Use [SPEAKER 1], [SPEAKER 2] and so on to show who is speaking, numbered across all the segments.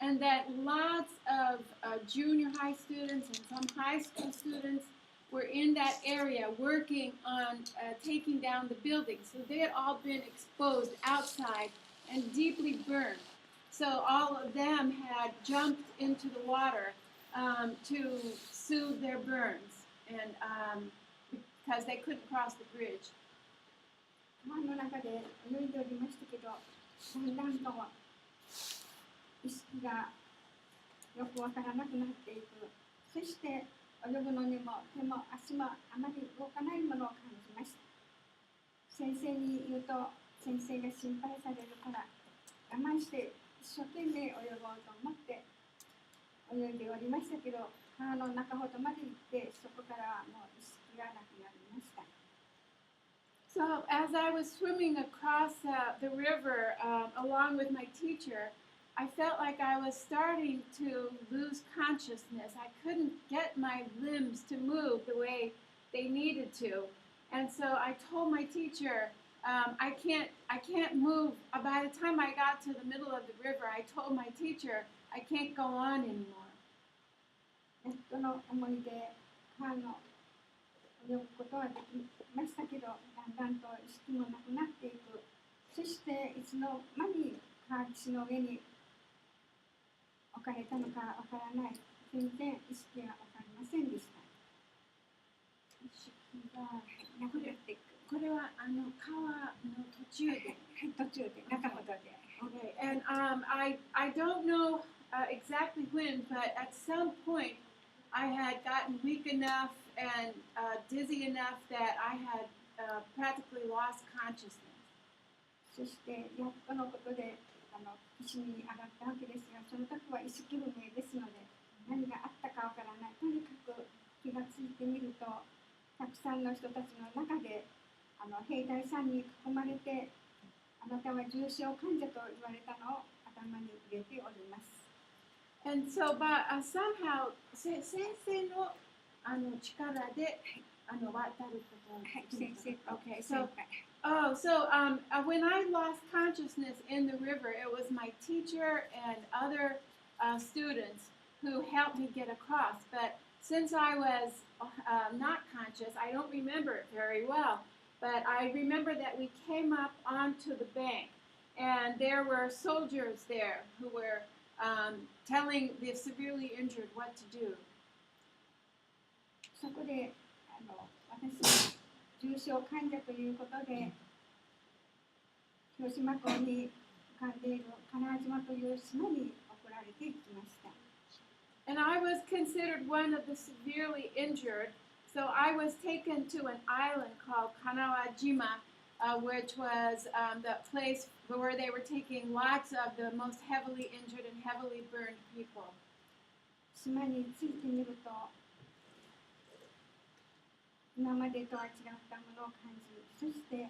[SPEAKER 1] and that lots of junior high students and some high school students were in that area working on taking down the buildings. So they had all been exposed outside and deeply burned. So all of them had jumped into the water to soothe their burns, and because they couldn't cross the bridge.
[SPEAKER 2] 川の中で泳いでおりましたけど、だんだんと意識がよくわからなくなっていく。そして泳ぐのにも手も足もあまり動かないものを感じました。先生に言うと、先生が心配されるから我慢して一生懸命泳ごうと思って泳いでおりましたけど、川の中ほどまで行ってそこからはもう意識がなくなりました。
[SPEAKER 1] So as I was swimming across the river along with my teacher, I felt like I was starting to lose consciousness. I couldn't get my limbs to move the way they needed to. And so I told my teacher, I can't move. By the time I got to the middle of the river, I told my teacher, I can't go on anymore.
[SPEAKER 2] その思いで川の泳ぐことはできましたけど、だんだんと意識もなくなっていく。そしていつの間に川岸の上に置かれたのかわからない。全然意識がわかりませんでした。意識がなくなっていく。
[SPEAKER 1] これは川の途中で。
[SPEAKER 2] 途中で、中ほどで。
[SPEAKER 1] Okay, and I don't know exactly when, but at some point I had gotten weak enough and dizzy enough that I had practically lost consciousness.
[SPEAKER 2] そしてやっとのことで岸に上がったわけですが、その時は意識不明ですので、何があったかわからない。とにかく気がついてみると、たくさんの人たちの中で兵隊さんに囲まれて、あなたは重症患者と言われたのを頭に入れております。
[SPEAKER 1] And so, but somehow 先生の力で渡ることができる。Okay, so when I lost consciousness in the river, it was my teacher and other students who helped me get across. But since I was not conscious, I don't remember it very well. But I remember that we came up onto the bank, and there were soldiers there who were telling the severely injured what to do.
[SPEAKER 2] そこで私は重症患者ということで、広島港に浮かんでいる金輪島という島に送られていきました。
[SPEAKER 1] And I was considered one of the severely injured, so I was taken to an island called Kanawajima, which was the place where they were taking lots of the most heavily injured and heavily burned people.
[SPEAKER 2] 島に着いてみると、今までとは違ったものを感じ、そして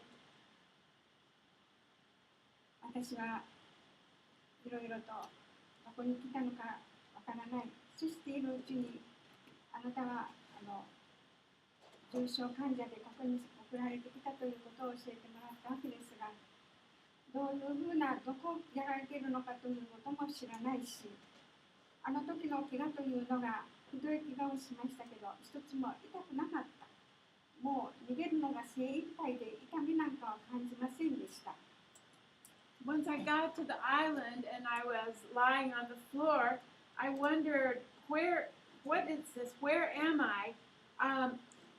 [SPEAKER 2] 私はいろいろとどこに来たのかわからない。そしているうちに、あなたは重症患者でここに送られてきたということを教えてもらったわけですが、どういうふうな、どこやられているのかということも知らないし、あの時の怪我というのがひどい怪我をしましたけど、一つも痛くなかった。もう逃げるのが精一杯で痛みなんかは感じませんでした。
[SPEAKER 1] Once I got to the island and I was lying on the floor, I wondered, what is this? Where am I?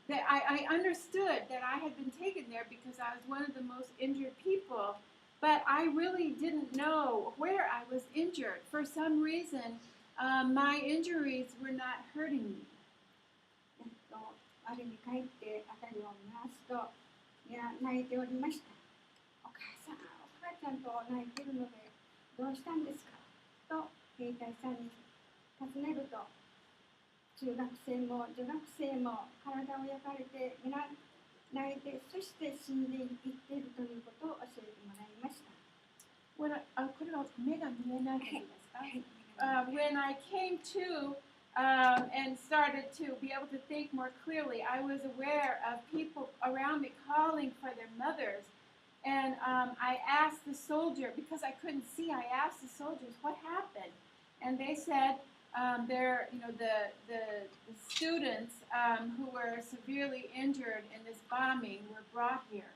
[SPEAKER 1] That I understood that I had been taken there because I was one of the most injured people, but I really didn't know where I was injured. For some reason, my injuries were not hurting me.
[SPEAKER 2] あるに帰って辺りを見ますと、泣いておりました。お母ちゃんと泣いているので、どうしたんですかと兵隊さんに尋ねると、中学生も女学生も体を焼かれて皆泣いて、そして死んでいっているということを教えてもらいました。
[SPEAKER 1] これは目が見えないですか？When I came to and started to be able to think more clearly, I was aware of people around me calling for their mothers. And I asked the soldier, because I couldn't see, I asked the soldiers, what happened? and they said the students who were severely injured in this bombing were brought here.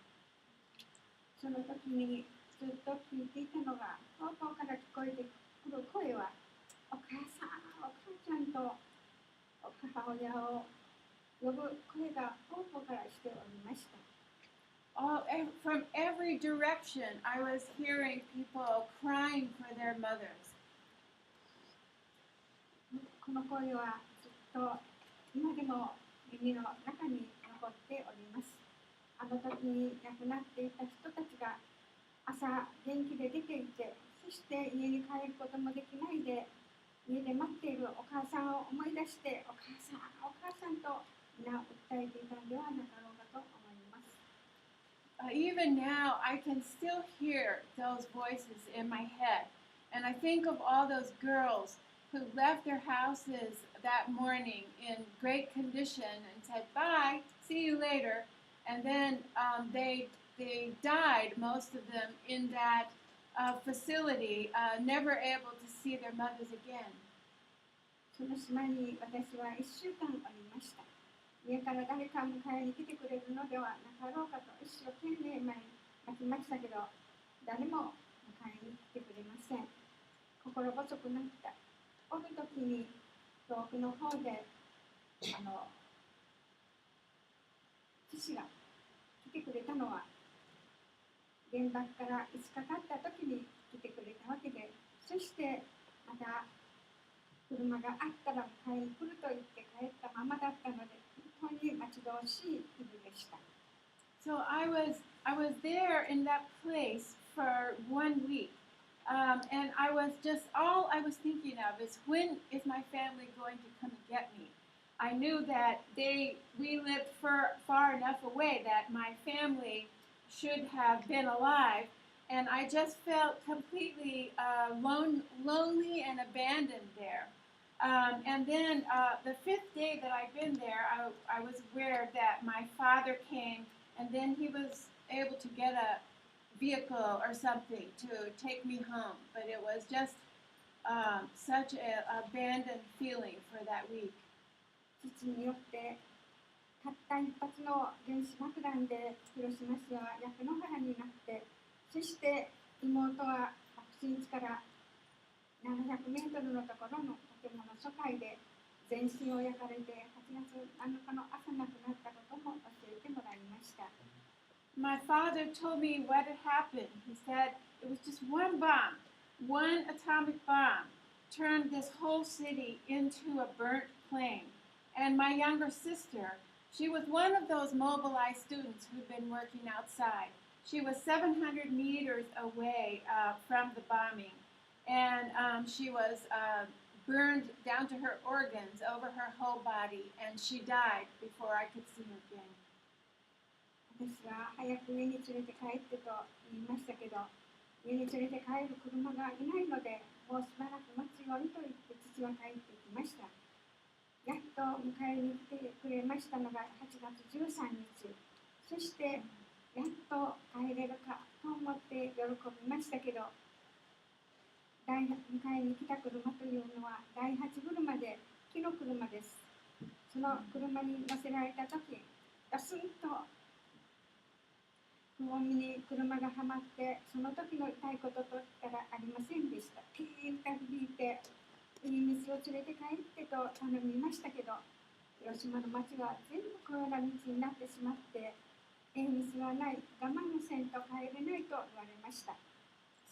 [SPEAKER 2] その時にずっと聞いていたのが、遠くから聞こえてくる声は、お母さん、お母ちゃんと母親を呼ぶ声が遠くからしておりました。
[SPEAKER 1] From every direction, I was hearing people crying for their mothers.
[SPEAKER 2] この声はずっと今でも耳の中に残っております。あの時に亡くなっていた人たちが朝元気で出ていて、そして家に帰ることもできないで、家で待っているお母さんを思い出して、お母さん、お母さんと皆訴えていたのではなかろうかと思います。
[SPEAKER 1] Even now, I can still hear those voices in my head. And I think of all those girls who left their houses that morning in great condition and said, bye, see you later. And then they died, most of them, in that facility, never able to see their mothers again.
[SPEAKER 2] その島に私は1週間おりました。家から誰か迎えに来てくれるのではなかろうかと一生懸命待ちましたけど、誰も迎えに来てくれません。心細くなった。おるときに遠くの方で父が来てくれたのは、原爆から5日経ったときに来てくれたわけで、そしてまた車があったら迎えに来ると言って帰ったままだったので、本当に待ち遠しい日々でした。
[SPEAKER 1] So I was there in that place for 1 week. And I was all I was thinking of is, when is my family going to come and get me? I knew that we lived far enough away that my family should have been alive, and I just felt completely lonely and abandoned there. And then the 5th day that I'd been there, I was aware that my father came, and then he was able to get a vehicle or something to take me home. But it was just such an abandoned feeling for that week.
[SPEAKER 2] 父によってたった一発の原子爆弾で広島市は焼け野原になって、そして妹は爆心地から700メートルのところの建物疎開で全身を焼かれて8月7日の朝亡くなったことも教えてもらいました。
[SPEAKER 1] My father told me what had happened. He said it was just one bomb, one atomic bomb, turned this whole city into a burnt plain. And my younger sister, she was one of those mobilized students who'd been working outside. She was 700 meters away from the bombing, and she was burned down to her organs over her whole body, and she died before I could see her again.
[SPEAKER 2] 私は早く家に連れて帰ってと言いましたけど、家に連れて帰る車がいないので、もうしばらく待ちよりと言って父は帰ってきました。やっと迎えに来てくれましたのが8月13日。そしてやっと帰れるかと思って喜びましたけど、迎えに来た車というのは第8車で木の車です。その車に乗せられたとき、ガスンと不穏に車がはまって、その時の痛いこととったらありませんでした。ピーンと響いて、いい道を連れて帰ってと頼みましたけど、広島の町は全部このような道になってしまって、道はない、我慢のせんと帰れないと言われました。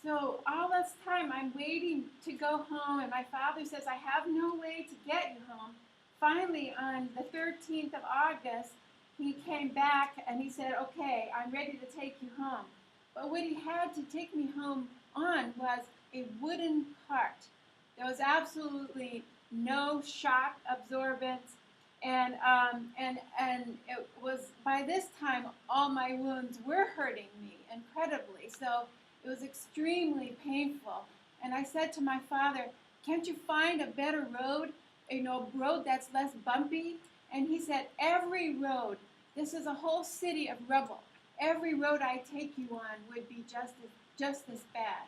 [SPEAKER 1] So all this time I'm waiting to go home, and my father says, I have no way to get you home. Finally, on the 13th of August, he came back and he said, okay, I'm ready to take you home. But what he had to take me home on was a wooden cart. There was absolutely no shock absorbance, and it was, by this time, all my wounds were hurting me incredibly. So it was extremely painful. And I said to my father, can't you find a better road, road that's less bumpy? And he said, every road, this is a whole city of rubble. Every road I take you on would be just as bad.